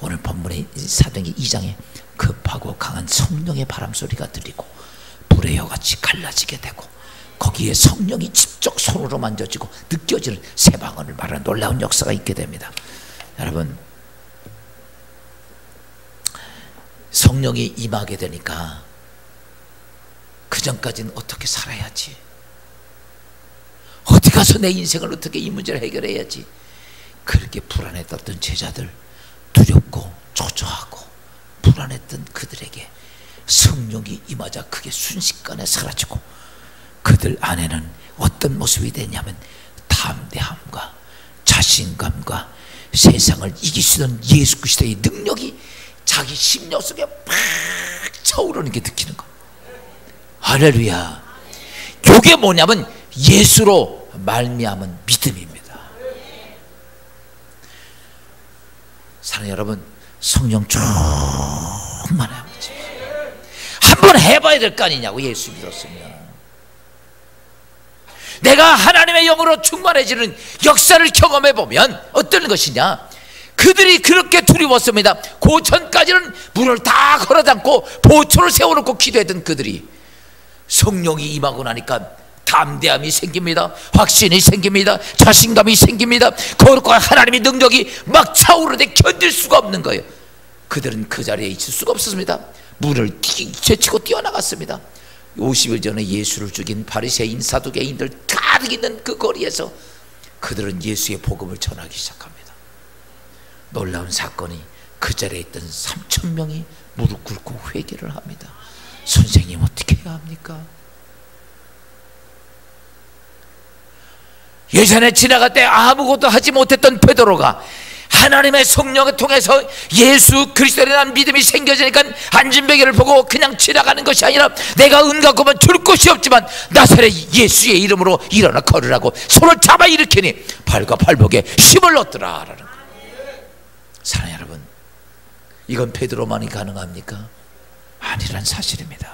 오늘 본문의 사도행전 2장에 급하고 강한 성령의 바람소리가 들리고 불의 여같이 갈라지게 되고 거기에 성령이 직접 손으로 만져지고 느껴지는 새 방언을 말하는 놀라운 역사가 있게 됩니다. 여러분 성령이 임하게 되니까 그 전까지는 어떻게 살아야지, 어디 가서 내 인생을 어떻게 이 문제를 해결해야지, 그렇게 불안했던 제자들, 두렵고 초조하고 불안했던 그들에게 성령이 임하자 그게 순식간에 사라지고 그들 안에는 어떤 모습이 되냐면 담대함과 자신감과 세상을 이길 수 있는 예수 그리스도의 능력이 자기 심령 속에 팍 차오르는 게 느끼는 거. 할렐루야. 이게 뭐냐면 예수로 말미암은 믿음입니다. 사랑하는 여러분, 성령 충만하면 한번 해봐야 될 거 아니냐고. 예수 믿었으면 내가 하나님의 영으로 충만해지는 역사를 경험해 보면 어떤 것이냐, 그들이 그렇게 두려웠습니다. 그 전까지는 문을 다 걸어담고 보초를 세워놓고 기도했던 그들이 성령이 임하고 나니까 담대함이 생깁니다. 확신이 생깁니다. 자신감이 생깁니다. 거룩한 하나님의 능력이 막 차오르는데 견딜 수가 없는 거예요. 그들은 그 자리에 있을 수가 없었습니다. 문을 제치고 뛰어나갔습니다. 50일 전에 예수를 죽인 바리새인 사두개인들 가득 있는 그 거리에서 그들은 예수의 복음을 전하기 시작합니다. 놀라운 사건이, 그 자리에 있던 3,000명이 무릎 꿇고 회개를 합니다. 선생님 어떻게 해야 합니까? 예전에 지나갈 때 아무것도 하지 못했던 베드로가 하나님의 성령을 통해서 예수 그리스도에 대한 믿음이 생겨지니까 안진뱅이를 보고 그냥 지나가는 것이 아니라 내가 은 갖고만 줄 곳이 없지만 나사렛 예수의 이름으로 일어나 걸으라고 손을 잡아 일으키니 발과 발목에 힘을 얻더라 라는 거예요. 사랑하는 여러분, 이건 베드로만이 가능합니까? 아니란 사실입니다.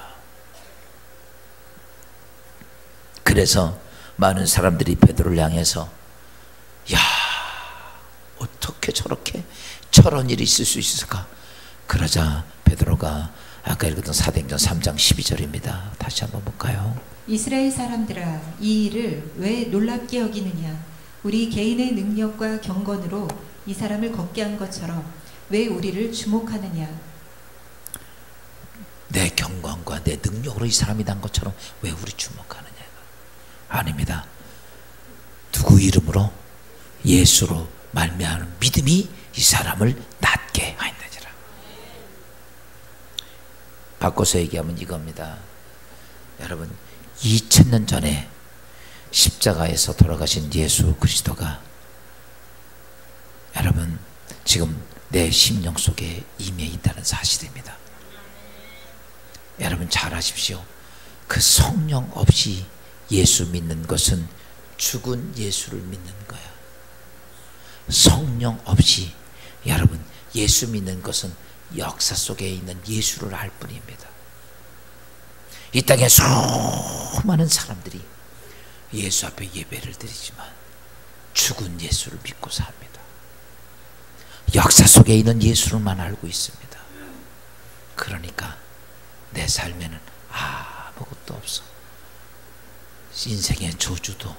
그래서 많은 사람들이 베드로를 향해서 야, 어떻게 저런 일이 있을 수 있을까? 그러자 베드로가 아까 읽었던 사도행전 3장 12절입니다. 다시 한번 볼까요? 이스라엘 사람들아, 이 일을 왜 놀랍게 여기느냐? 우리 개인의 능력과 경건으로 이 사람을 걷게 한 것처럼 왜 우리를 주목하느냐? 내 경건과 내 능력으로 이 사람이 난 것처럼 왜 우리 주목하느냐? 아닙니다. 누구 이름으로? 예수로 말미암은 믿음이 이 사람을 낫게 하였느니라. 바꿔서 얘기하면 이겁니다. 여러분, 2000년 전에 십자가에서 돌아가신 예수 그리스도가 여러분 지금 내 심령 속에 임해 있다는 사실입니다. 여러분 잘 아십시오. 그 성령 없이 예수 믿는 것은 죽은 예수를 믿는 거야. 성령 없이 여러분 예수 믿는 것은 역사 속에 있는 예수를 알 뿐입니다. 이 땅에 수많은 사람들이 예수 앞에 예배를 드리지만 죽은 예수를 믿고 삽니다. 역사 속에 있는 예수를만 알고 있습니다. 그러니까 내 삶에는 아무것도 없어. 인생의 저주도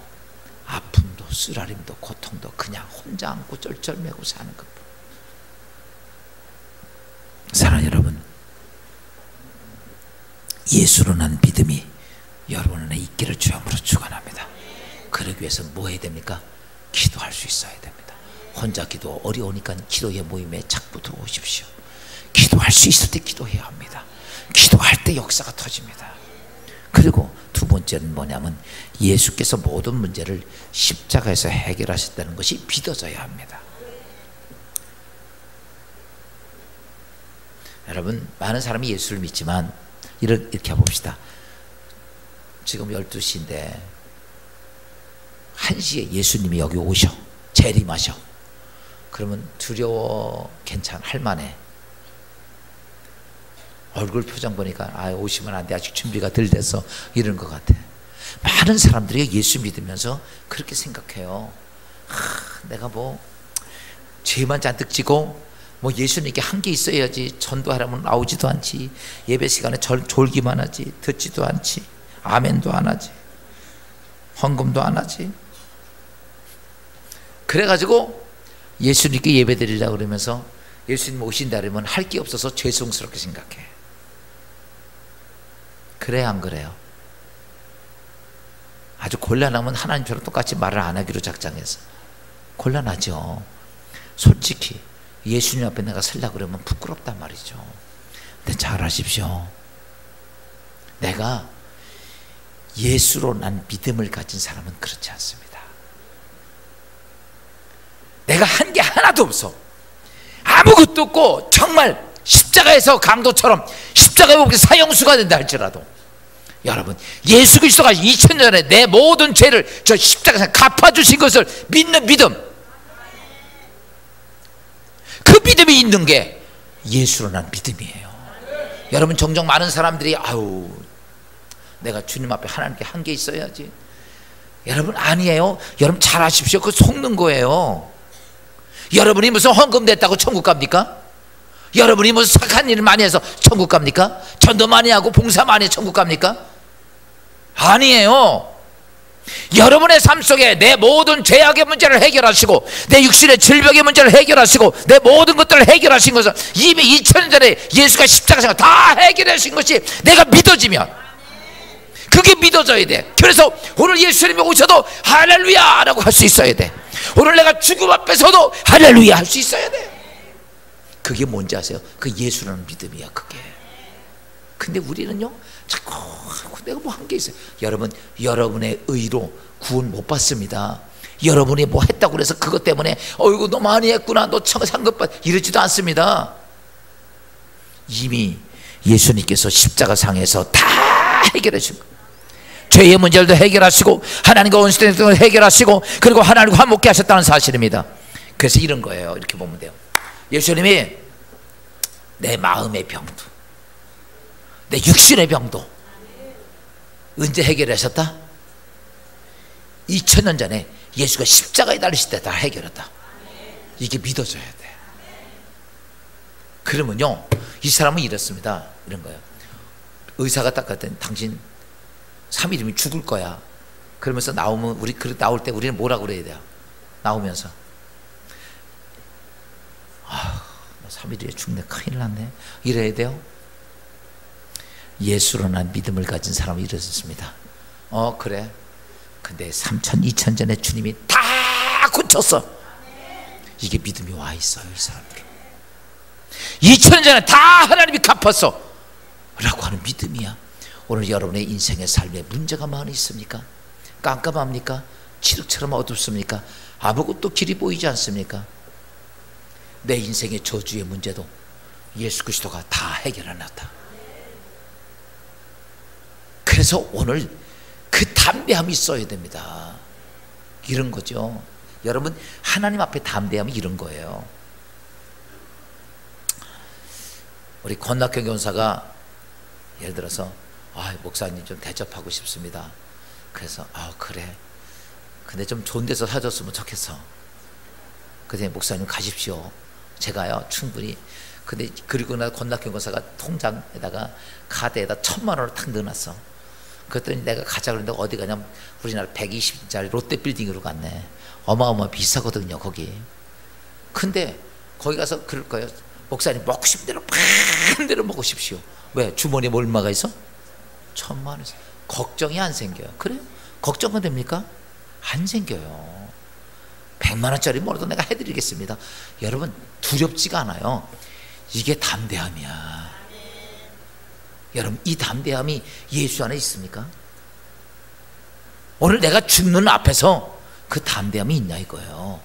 아픔도 쓰라림도 고통도 그냥 혼자 안고 쩔쩔매고 사는 것뿐. 사랑하는 여러분, 예수로 난 믿음이 여러분 안에 있기를 주함으로 축원합니다. 그러기 위해서 뭐 해야 됩니까? 기도할 수 있어야 됩니다. 혼자 기도 어려우니까 기도의 모임에 자꾸 들어오십시오. 기도할 수 있을 때 기도해야 합니다. 기도할 때 역사가 터집니다. 그리고 두 번째는 뭐냐면 예수께서 모든 문제를 십자가에서 해결하셨다는 것이 믿어져야 합니다. 여러분, 많은 사람이 예수를 믿지만 이렇게 봅시다. 지금 12시인데 1시에 예수님이 여기 오셔, 재림하셔. 그러면 두려워? 괜찮아? 할만해? 얼굴 표정 보니까 오시면 안 돼, 아직 준비가 덜 돼서 이런 것 같아. 많은 사람들이 예수 믿으면서 그렇게 생각해요. 내가 뭐 죄만 잔뜩 지고 뭐 예수님께 한 게 있어야지, 전도하려면 나오지도 않지, 예배 시간에 졸기만 하지, 듣지도 않지, 아멘도 안 하지, 헌금도 안 하지. 그래가지고 예수님께 예배 드리려고 그러면서 예수님 오신다 그러면 할 게 없어서 죄송스럽게 생각해. 그래요, 안 그래요? 아주 곤란하면 하나님처럼 똑같이 말을 안 하기로 작정해서 곤란하죠. 솔직히 예수님 앞에 내가 서려고 그러면 부끄럽단 말이죠. 근데 잘 아십시오. 내가 예수로 난 믿음을 가진 사람은 그렇지 않습니다. 내가 한 게 하나도 없어. 아무것도 없고 정말 십자가에서 강도처럼 십자가에 못 사형수가 된다 할지라도 여러분, 예수 그리스도가 2000년 전에 내 모든 죄를 저 십자가에서 갚아주신 것을 믿는 믿음, 그 믿음이 있는 게 예수로 난 믿음이에요. 여러분, 종종 많은 사람들이 내가 주님 앞에 하나님께 한 게 있어야지. 여러분, 아니에요. 여러분 잘 아십시오. 그거 속는 거예요. 여러분이 무슨 헌금 냈다고 천국 갑니까? 여러분이 무슨 착한 일을 많이 해서 천국 갑니까? 전도 많이 하고 봉사 많이 해서 천국 갑니까? 아니에요. 여러분의 삶 속에 내 모든 죄악의 문제를 해결하시고 내 육신의 질병의 문제를 해결하시고 내 모든 것들을 해결하신 것은 이미 2000년 전에 예수가 십자가에서 다 해결하신 것이 내가 믿어지면, 그게 믿어져야 돼. 그래서 오늘 예수님이 오셔도 할렐루야 라고 할 수 있어야 돼. 오늘 내가 죽음 앞에서도 할렐루야 할 수 있어야 돼. 그게 뭔지 아세요? 그 예수라는 믿음이야, 그게. 근데 우리는요, 자꾸 내가 뭐 한 게 있어요. 여러분, 여러분의 의로 구원 못 받습니다. 여러분이 뭐 했다고 그래서 그것 때문에 이거 너 많이 했구나, 너 상급받, 이러지도 않습니다. 이미 예수님께서 십자가상에서 다 해결해 준 거예요. 죄의 문제도 해결하시고 하나님과 원수된 해결하시고 그리고 하나님과 화목케 하셨다는 사실입니다. 그래서 이런 거예요. 이렇게 보면 돼요. 예수님이 내 마음의 병도 내 육신의 병도 언제 해결하셨다? 2000년 전에 예수가 십자가에 달리실 때 다 해결했다. 이게 믿어져야 돼. 그러면요, 이 사람은 이렇습니다. 이런 거예요. 의사가 딱 갔더니 당신 3일이면 죽을 거야. 그러면서 나오면 우리 나올 때 우리는 뭐라고 그래야 돼요? 나오면서 3일 뒤에 죽네, 큰일 났네, 이래야 돼요? 예수로 난 믿음을 가진 사람이 이랬습니다. 그래. 근데 3000, 2000 전에 주님이 다 고쳤어. 이게 믿음이 와 있어요, 이 사람들. 2000년 전에 다 하나님이 갚았어 라고 하는 믿음이야. 오늘 여러분의 인생의 삶에 문제가 많이 있습니까? 깜깜합니까? 칠흑처럼 어둡습니까? 아무것도 길이 보이지 않습니까? 내 인생의 저주의 문제도 예수 그리스도가 다 해결해 놨다. 그래서 오늘 그 담대함이 있어야 됩니다. 이런 거죠. 여러분, 하나님 앞에 담대함이 이런 거예요. 우리 권낙현 교사가 예를 들어서 목사님 좀 대접하고 싶습니다. 그래서 그래, 근데 좀 좋은 데서 사줬으면 좋겠어. 근데 목사님 가십시오. 제가요 충분히. 근데 그리고 나 권낙현 권사가 통장에다가 카드에다 1000만 원을 탁 넣어놨어. 그랬더니 내가 가자 그랬는데 어디 가냐면 우리나라 120짜리 롯데 빌딩으로 갔네. 어마어마 비싸거든요 거기. 근데 거기 가서 그럴 거예요. 목사님 먹고 싶은 대로 마음대로 먹으십시오. 왜? 주머니에 얼마가 있어? 1000만 원 있어. 걱정이 안 생겨요. 그래요? 걱정은 됩니까? 안 생겨요. 100만 원짜리 뭐라도 내가 해드리겠습니다. 여러분, 두렵지가 않아요. 이게 담대함이야. 여러분, 이 담대함이 예수 안에 있습니까? 오늘 내가 죽는 앞에서 그 담대함이 있냐 이거예요.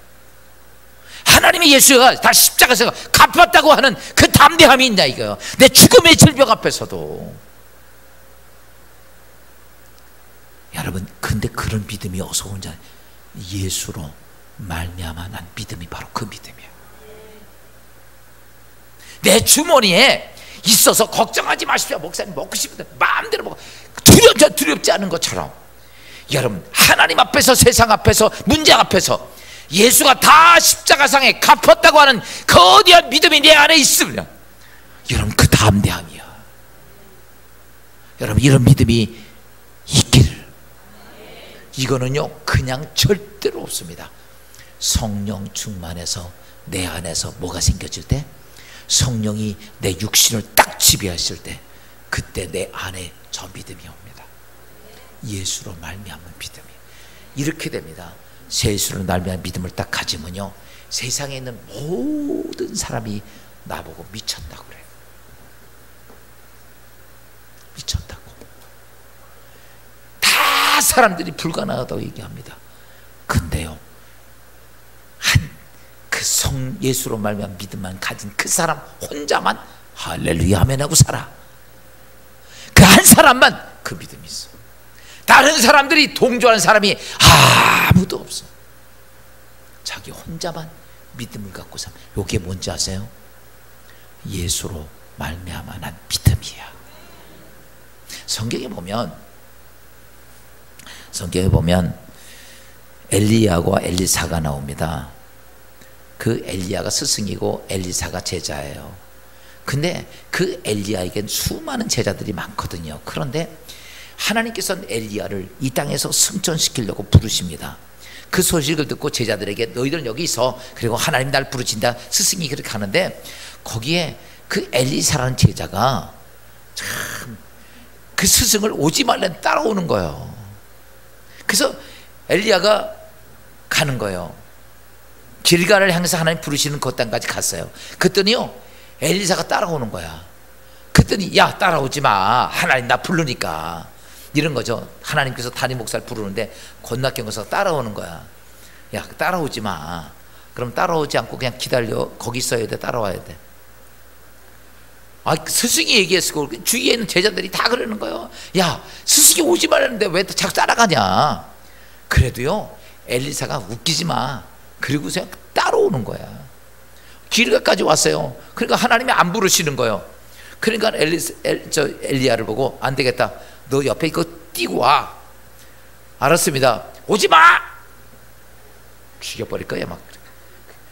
하나님의 예수가 다 십자가에서 갚았다고 하는 그 담대함이 있냐 이거예요. 내 죽음의 질병 앞에서도. 여러분, 근데 그런 믿음이 어디서 오는지 예수로 말미암아 난 믿음이 바로 그 믿음이에요. 내 주머니에 있어서 걱정하지 마십시오. 목사님 먹고 싶은데 마음대로 먹어. 두렵지 않은 것처럼 여러분, 하나님 앞에서, 세상 앞에서, 문제 앞에서 예수가 다 십자가상에 갚았다고 하는 거대한 믿음이 내 안에 있으면 여러분, 그 담대함이야. 여러분, 이런 믿음이 있기를. 이거는요 그냥 절대로 없습니다. 성령 충만해서 내 안에서 뭐가 생겨질 때, 성령이 내 육신을 딱 지배하실 때, 그때 내 안에 저 믿음이 옵니다. 예수로 말미암은 믿음이 이렇게 됩니다. 예수로 말미암은 믿음을 딱 가지면요 세상에 있는 모든 사람이 나보고 미쳤다고 그래요. 미쳤다고. 다 사람들이 불가능하다고 얘기합니다. 근데요 그 예수로 말미암은 믿음만 가진 그 사람 혼자만 할렐루야 아멘 하고 살아. 그 한 사람만 그 믿음이 있어. 다른 사람들이 동조하는 사람이 아무도 없어. 자기 혼자만 믿음을 갖고 살. 이게 뭔지 아세요? 예수로 말미암아 난 믿음이야. 성경에 보면 엘리야와 엘리사가 나옵니다. 그 엘리야가 스승이고 엘리사가 제자예요. 근데 그 엘리야에겐 수많은 제자들이 많거든요. 그런데 하나님께서는 엘리야를 이 땅에서 승천시키려고 부르십니다. 그 소식을 듣고 제자들에게 너희들은 여기 있어. 그리고 하나님 날 부르신다. 스승이 그렇게 하는데 거기에 그 엘리사라는 제자가 참 그 스승을 오지 말래 따라오는 거예요. 그래서 엘리야가 가는 거예요. 길갈을 향해서 하나님 부르시는 그 땅까지 갔어요. 그랬더니요 엘리사가 따라오는 거야. 그랬더니 야 따라오지 마. 하나님 나 부르니까. 이런 거죠. 하나님께서 담임 목사를 부르는데 권낙현 목사가 따라오는 거야. 야 따라오지 마. 그럼 따라오지 않고 그냥 기다려. 거기 있어야 돼. 따라와야 돼. 스승이 얘기했고 주위에 있는 제자들이 다 그러는 거예요. 야 스승이 오지 말라는데 왜 자꾸 따라가냐. 그래도요 엘리사가 웃기지 마. 그리고 그냥 따라오는 거야. 길가까지 왔어요. 그러니까 하나님이 안 부르시는 거예요. 그러니까 엘리야를 보고 안 되겠다. 너 옆에 이거 띄고 와. 알았습니다. 오지 마. 죽여버릴 거야 막.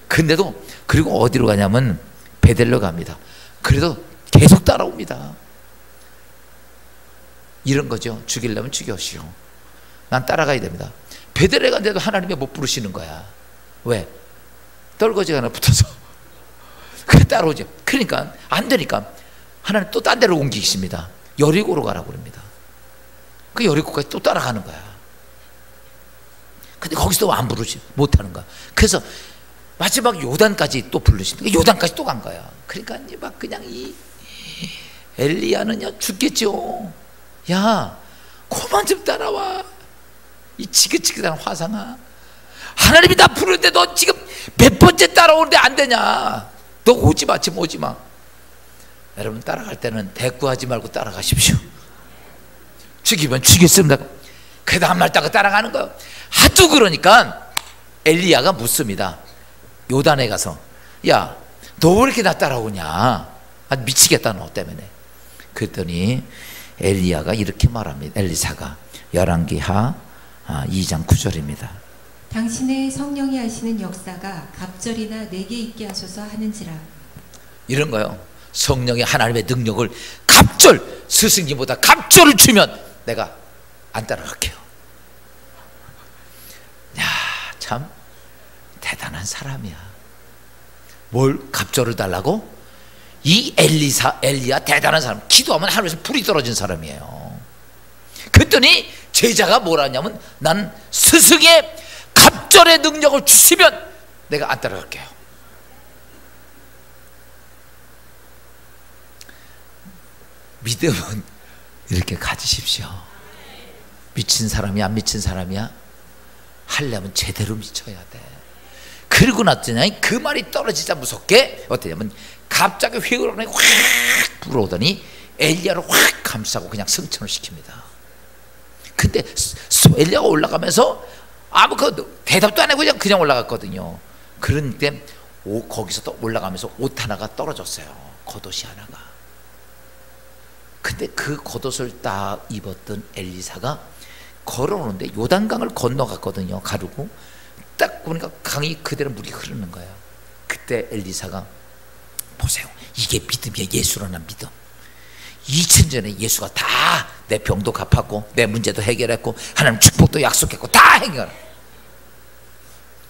근데도 그리고 어디로 가냐면 베델로 갑니다. 그래도 계속 따라옵니다. 이런 거죠. 죽이려면 죽여시오. 난 따라가야 됩니다. 베델에 간데도 하나님이 못 부르시는 거야. 왜? 떨거지가 하나 붙어서 그래 따라오죠. 그러니까 안 되니까 하나님 또 딴 데로 옮기십니다. 여리고로 가라고 그럽니다. 그 여리고까지 또 따라가는 거야. 근데 거기서도 안 부르지 못하는 거야. 그래서 마지막 요단까지 또 부르십니다. 요단까지 또 간 거야. 그러니까 이제 막 그냥 이 엘리야는요 죽겠죠. 야, 그만 좀 따라와. 이 지긋지긋한 화상아, 하나님이 나 부르는데 너 지금 몇 번째 따라오는데 안 되냐? 너 오지 마, 지금 오지 마. 여러분, 따라갈 때는 대꾸하지 말고 따라가십시오. 죽이면 죽였습니다. 그 다음날 따라가는 거예요. 하도 그러니까 엘리야가 묻습니다. 요단에 가서, 야, 너 왜 이렇게 나 따라오냐? 아, 미치겠다 너 때문에. 그랬더니 엘리야가 이렇게 말합니다. 엘리사가 열왕기하 2장 9절입니다. 당신의 성령이 하시는 역사가 갑절이나 내게 있게 하소서 하는지라. 이런 거요. 성령의 하나님의 능력을 갑절, 스승님보다 갑절을 주면 내가 안 따라갈게요. 야, 참 대단한 사람이야. 뭘 갑절을 달라고? 이 엘리야 대단한 사람. 기도하면 하늘에서 불이 떨어진 사람이에요. 그랬더니 제자가 뭐라냐면, 난 스승의 갑절의 능력을 주시면 내가 안 따라갈게요. 믿음은 이렇게 가지십시오. 미친 사람이 안 미친 사람이야? 하려면 제대로 미쳐야 돼. 그러고 났더니 그 말이 떨어지자 무섭게 어떠냐면 갑자기 휘어오르니 확 불어오더니 엘리야를 확 감싸고 그냥 승천을 시킵니다. 근데 엘리야가 올라가면서 아무 대답도 안 하고 그냥 올라갔거든요. 그런데 거기서 또 올라가면서 옷 하나가 떨어졌어요. 겉옷이 하나가. 근데 그 겉옷을 딱 입었던 엘리사가 걸어오는데 요단강을 건너갔거든요. 가르고 딱 보니까 강이 그대로 물이 흐르는 거예요. 그때 엘리사가, 보세요, 이게 믿음이에요. 예수라는 믿음. 2000년 전에 예수가 다 내 병도 갚았고 내 문제도 해결했고 하나님 축복도 약속했고 다 해결.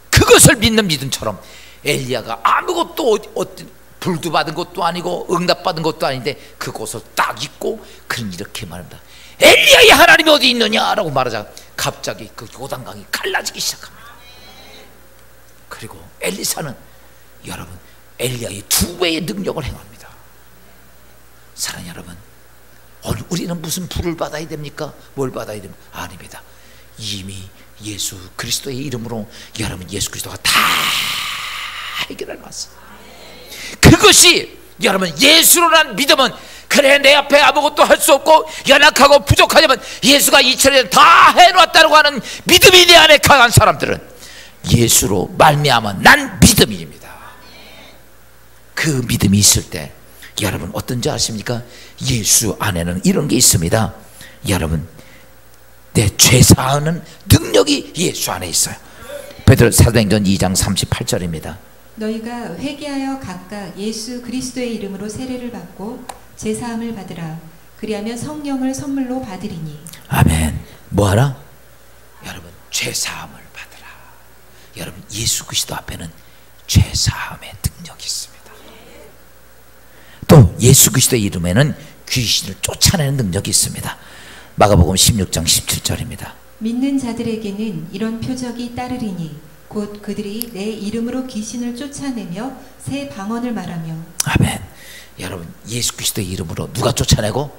그것을 믿는 믿음처럼 엘리야가 아무것도 불도 받은 것도 아니고 응답받은 것도 아닌데 그곳을 딱 입고 그는 이렇게 말합니다. 엘리야의 하나님이 어디 있느냐라고 말하자 갑자기 그 요단강이 갈라지기 시작합니다. 그리고 엘리사는 여러분 엘리야의 2배의 능력을 행합니다. 사랑하는 여러분, 우리는 무슨 불을 받아야 됩니까? 뭘 받아야 됩니까? 아닙니다. 이미 예수 그리스도의 이름으로 여러분 예수 그리스도가 다 해결해 놨어요. 그것이 여러분 예수로란 믿음은, 그래 내 앞에 아무것도 할 수 없고 연약하고 부족하지만 예수가 2000년 다 해놨다고 하는 믿음이 내 안에 강한 사람들은 예수로 말미암아 난 믿음입니다. 그 믿음이 있을 때 여러분 어떤지 아십니까? 예수 안에는 이런 게 있습니다. 여러분, 내 죄 사하는 능력이 예수 안에 있어요. 베드로 사도행전 2장 38절입니다. 너희가 회개하여 각각 예수 그리스도의 이름으로 세례를 받고 제사함을 받으라. 그리하면 성령을 선물로 받으리니. 아멘. 뭐하라? 여러분, 죄사함을 받으라. 여러분, 예수 그리스도 앞에는 죄사함의 능력이 있습니다. 또 예수 그리스도의 이름에는 귀신을 쫓아내는 능력이 있습니다. 마가복음 16장 17절입니다. 믿는 자들에게는 이런 표적이 따르리니 곧 그들이 내 이름으로 귀신을 쫓아내며 새 방언을 말하며. 아멘. 여러분, 예수 그리스도의 이름으로 누가 쫓아내고?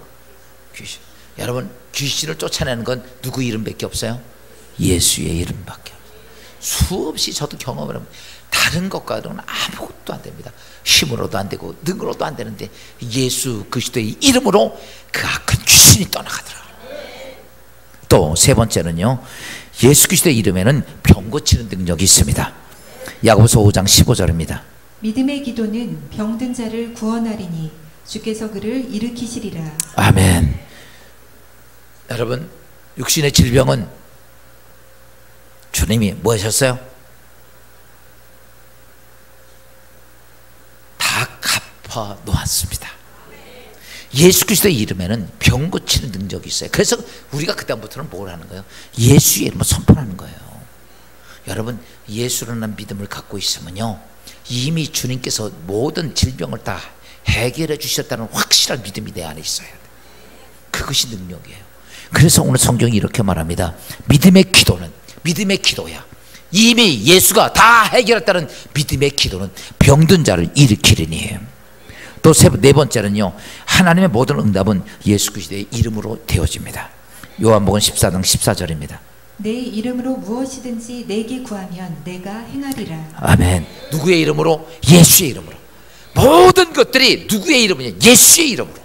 귀신. 여러분, 귀신을 쫓아내는 건 누구 이름밖에 없어요? 예수의 이름밖에 없어요. 수없이 저도 경험을 하면 다른 것과는 아무것도 안 됩니다. 힘으로도 안 되고 능으로도 안 되는데 예수 그리스도의 이름으로 그 악한 귀신이 떠나가더라. 또 세 번째는요, 예수 그리스도의 이름에는 병 고치는 능력이 있습니다. 야고보서 5장 15절입니다. 믿음의 기도는 병든 자를 구원하리니 주께서 그를 일으키시리라. 아멘. 여러분, 육신의 질병은 주님이 뭐 하셨어요? 다 갚아 놓았습니다. 예수 그리스도의 이름에는 병 고치는 능력이 있어요. 그래서 우리가 그다음부터는 뭘 하는 거예요? 예수의 이름을 선포하는 거예요. 여러분, 예수라는 믿음을 갖고 있으면요, 이미 주님께서 모든 질병을 다 해결해 주셨다는 확실한 믿음이 내 안에 있어야 돼. 그것이 능력이에요. 그래서 오늘 성경이 이렇게 말합니다. 믿음의 기도는, 믿음의 기도야. 이미 예수가 다 해결했다는 믿음의 기도는 병든 자를 일으키리니. 또 네 번째는요, 하나님의 모든 응답은 예수 그리스도의 이름으로 되어집니다. 요한복음 14장 14절입니다. 내 이름으로 무엇이든지 내게 구하면 내가 행하리라. 아멘. 누구의 이름으로? 예수의 이름으로. 모든 것들이 누구의 이름이냐? 예수의 이름으로.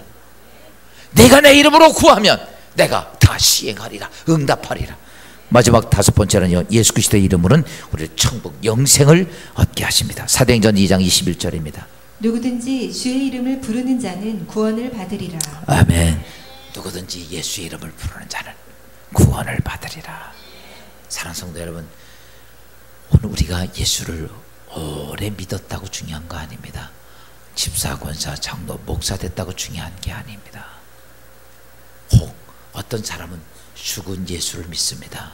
내가 내 이름으로 구하면 내가 다 시행하리라, 응답하리라. 마지막 다섯 번째는요, 예수 그리스도의 이름으로는 우리를 천국 영생을 얻게 하십니다. 사도행전 2장 21절입니다. 누구든지 주의 이름을 부르는 자는 구원을 받으리라. 아멘. 누구든지 예수의 이름을 부르는 자는 구원을 받으리라. 사랑하는 성도 여러분, 오늘 우리가 예수를 오래 믿었다고 중요한 거 아닙니다. 집사, 권사, 장로, 목사 됐다고 중요한 게 아닙니다. 혹 어떤 사람은 죽은 예수를 믿습니다.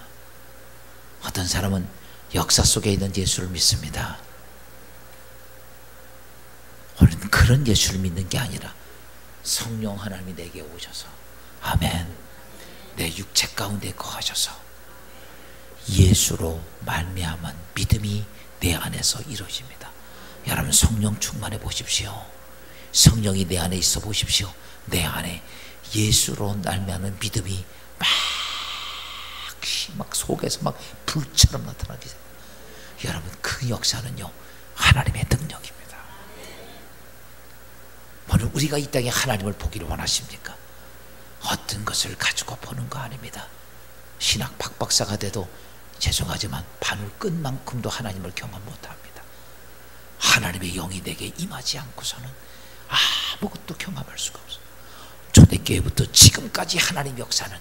어떤 사람은 역사 속에 있는 예수를 믿습니다. 우리는 그런 예수를 믿는 게 아니라 성령 하나님이 내게 오셔서, 아멘, 내 육체 가운데 거하셔서 예수로 말미암은 믿음이 내 안에서 이루어집니다. 여러분, 성령 충만해 보십시오. 성령이 내 안에 있어 보십시오. 내 안에 예수로 말미암은 믿음이 막 속에서 막 불처럼 나타나게 됩니다. 여러분, 그 역사는요, 하나님의 능력입니다. 오늘 우리가 이 땅에 하나님을 보기를 원하십니까? 어떤 것을 가지고 보는 거 아닙니다. 신학 박박사가 돼도 죄송하지만 바늘 끝만큼도 하나님을 경험 못합니다. 하나님의 영이 내게 임하지 않고서는 아무것도 경험할 수가 없어요. 초대교회부터 지금까지 하나님 역사는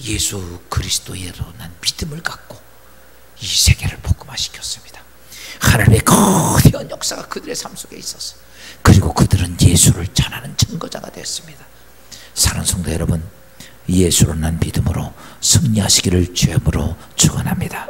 예수 그리스도로 난 믿음을 갖고 이 세계를 복음화시켰습니다. 하나님의 거대한 역사가 그들의 삶 속에 있었어요. 그리고 그들은 예수를 전하는 증거자가 되었습니다. 사랑하는 성도 여러분, 예수로 난 믿음으로 승리하시기를 주님으로 축원합니다.